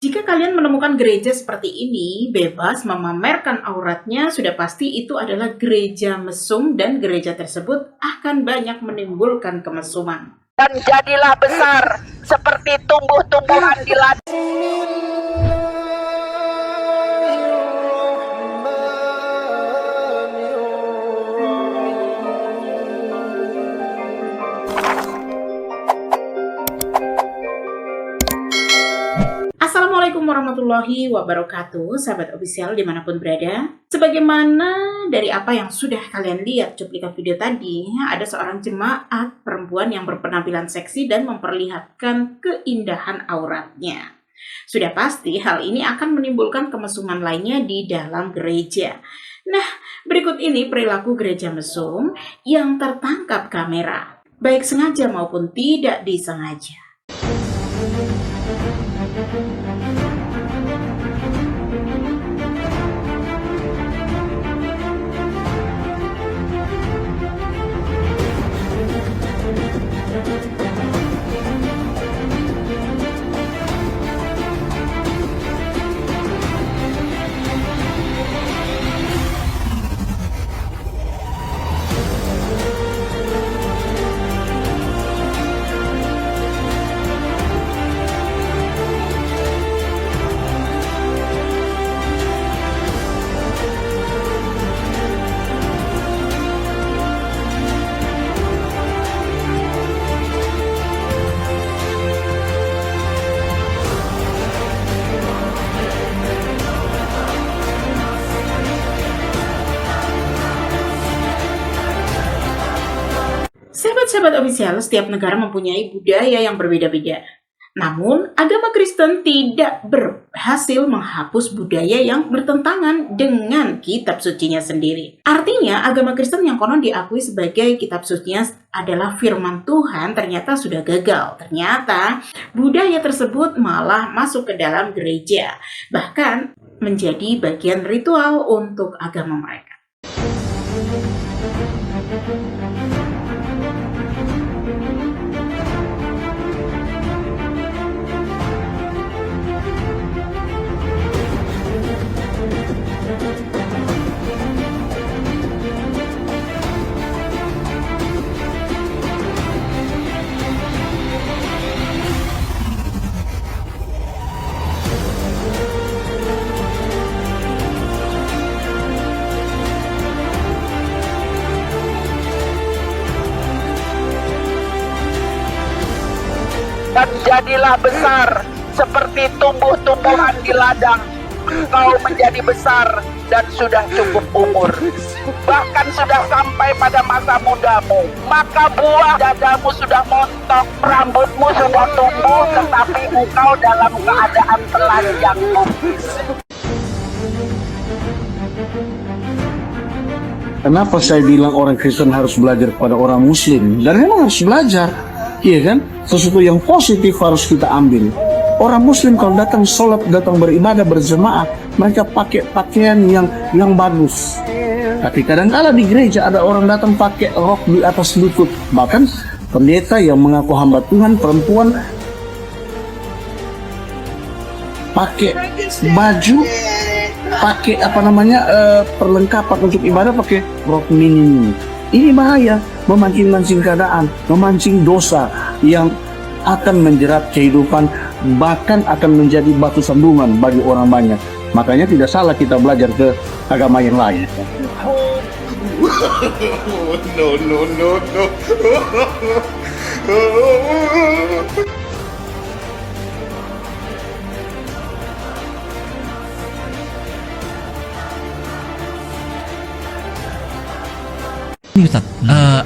Jika kalian menemukan gereja seperti ini, bebas memamerkan auratnya, sudah pasti itu adalah gereja mesum dan gereja tersebut akan banyak menimbulkan kemesuman. Dan jadilah besar seperti tumbuh-tumbuhan di ladang. Assalamualaikum warahmatullahi wabarakatuh, sahabat official dimanapun berada. Sebagaimana dari apa yang sudah kalian lihat cuplikan video tadi, ada seorang jemaat perempuan yang berpenampilan seksi dan memperlihatkan keindahan auratnya. Sudah pasti hal ini akan menimbulkan kemesuman lainnya di dalam gereja. Nah, berikut ini perilaku gereja mesum yang tertangkap kamera, baik sengaja maupun tidak disengaja. Sahabat-sahabat official, setiap negara mempunyai budaya yang berbeda-beda. Namun, agama Kristen tidak berhasil menghapus budaya yang bertentangan dengan kitab sucinya sendiri. Artinya, agama Kristen yang konon diakui sebagai kitab sucinya adalah firman Tuhan ternyata sudah gagal. Ternyata, budaya tersebut malah masuk ke dalam gereja, bahkan menjadi bagian ritual untuk agama mereka. Dan jadilah besar seperti tumbuh-tumbuhan di ladang. Engkau menjadi besar dan sudah cukup umur, bahkan sudah sampai pada masa mudamu. Maka buah dadamu sudah montok, rambutmu sudah tumbuh, tetapi engkau dalam keadaan telanjang lupis. Kenapa saya bilang orang Kristen harus belajar kepada orang Muslim? Dan memang harus belajar, iya kan? Sesuatu yang positif harus kita ambil. Orang Muslim kalau datang sholat, datang beribadah berjemaah, mereka pakai pakaian yang bagus. Tapi kadang-kala di gereja ada orang datang pakai rok di atas lutut. Bahkan pendeta yang mengaku hamba Tuhan, perempuan, pakai baju, pakai perlengkapan untuk ibadah, pakai rok mini. Ini bahaya, memancing keadaan, memancing dosa yang akan menjerat kehidupan, bahkan akan menjadi batu sandungan bagi orang banyak. Makanya tidak salah kita belajar ke agama yang lain. No. Ini Ustaz,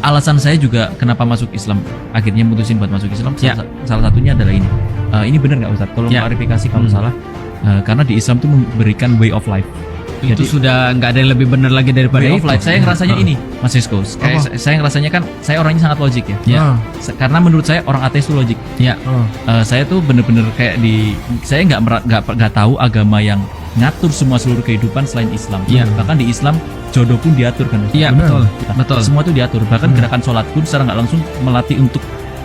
alasan saya juga kenapa masuk Islam, akhirnya mutusin buat masuk Islam, salah satunya adalah ini. Ini benar nggak Ustaz? Tolong klarifikasi kalau salah. Karena di Islam itu memberikan way of life. Itu jadi, sudah nggak ada yang lebih benar lagi daripada way itu. Of life. Saya ngerasanya ini, Mas Rizko. Saya ngerasanya kan, saya orangnya sangat logik ya. Karena menurut saya orang ateis itu logik. Saya tuh bener-bener kayak saya nggak tahu agama yang ngatur seluruh kehidupan selain Islam. Bahkan di Islam jodoh pun diatur kan. Betul. Semua itu diatur. Bahkan gerakan sholat pun secara nggak langsung melatih untuk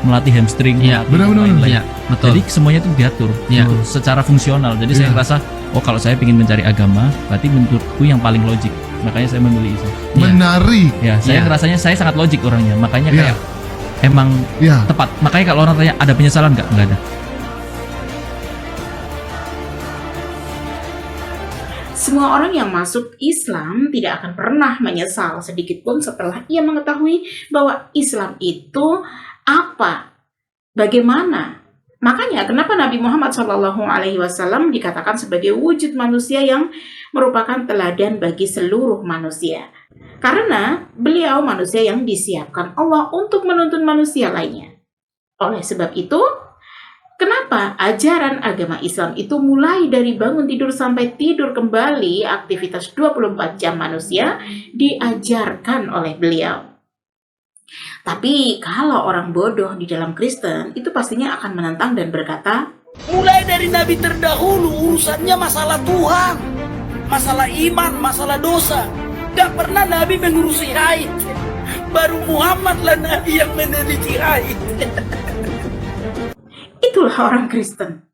melatih hamstring, Iya, melatih benar-benar. lain-lain. Iya, betul. Jadi semuanya itu diatur Iya. secara fungsional. Jadi saya Iya. ngerasa, oh kalau saya ingin mencari agama, berarti menurutku yang paling logik. Makanya saya memilih Islam. Menarik. Ya, saya Iya. ngerasanya saya sangat logik orangnya. Makanya Iya. kayak emang Ya. tepat. Makanya kalau orang tanya ada penyesalan nggak? Nggak ada. Semua orang yang masuk Islam tidak akan pernah menyesal sedikit pun setelah ia mengetahui bahwa Islam itu apa, bagaimana. Makanya kenapa Nabi Muhammad SAW dikatakan sebagai wujud manusia yang merupakan teladan bagi seluruh manusia. Karena beliau manusia yang disiapkan Allah untuk menuntun manusia lainnya. Oleh sebab itu, kenapa ajaran agama Islam itu mulai dari bangun tidur sampai tidur kembali, aktivitas 24 jam manusia diajarkan oleh beliau. Tapi kalau orang bodoh di dalam Kristen itu pastinya akan menentang dan berkata, Mulai dari nabi terdahulu urusannya masalah Tuhan, masalah iman, masalah dosa. Gak pernah nabi mengurusi haid. Baru Muhammad lah nabi yang meneliti haid. itulah orang Kristen.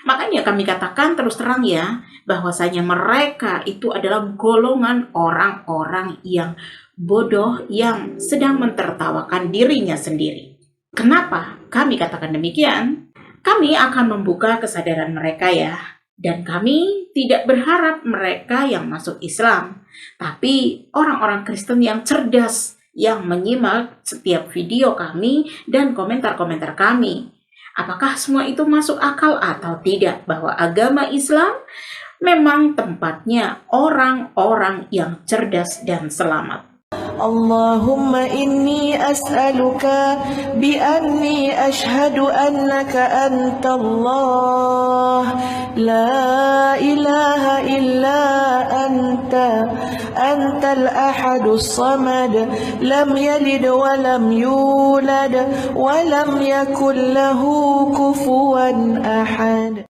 Makanya kami katakan terus terang ya, bahwasanya mereka itu adalah golongan orang-orang yang bodoh yang sedang mentertawakan dirinya sendiri. Kenapa kami katakan demikian? Kami akan membuka kesadaran mereka ya. Dan kami tidak berharap mereka yang masuk Islam, tapi orang-orang Kristen yang cerdas, yang menyimak setiap video kami dan komentar-komentar kami. Apakah semua itu masuk akal atau tidak bahwa agama Islam memang tempatnya orang-orang yang cerdas dan selamat. Allahumma inni as'aluka bi anni ashhadu annaka anta Allah la ilaha illa anta antal ahadus samad lam yalid wa lam yulad wa lam yakul lahu kufuwan ahad.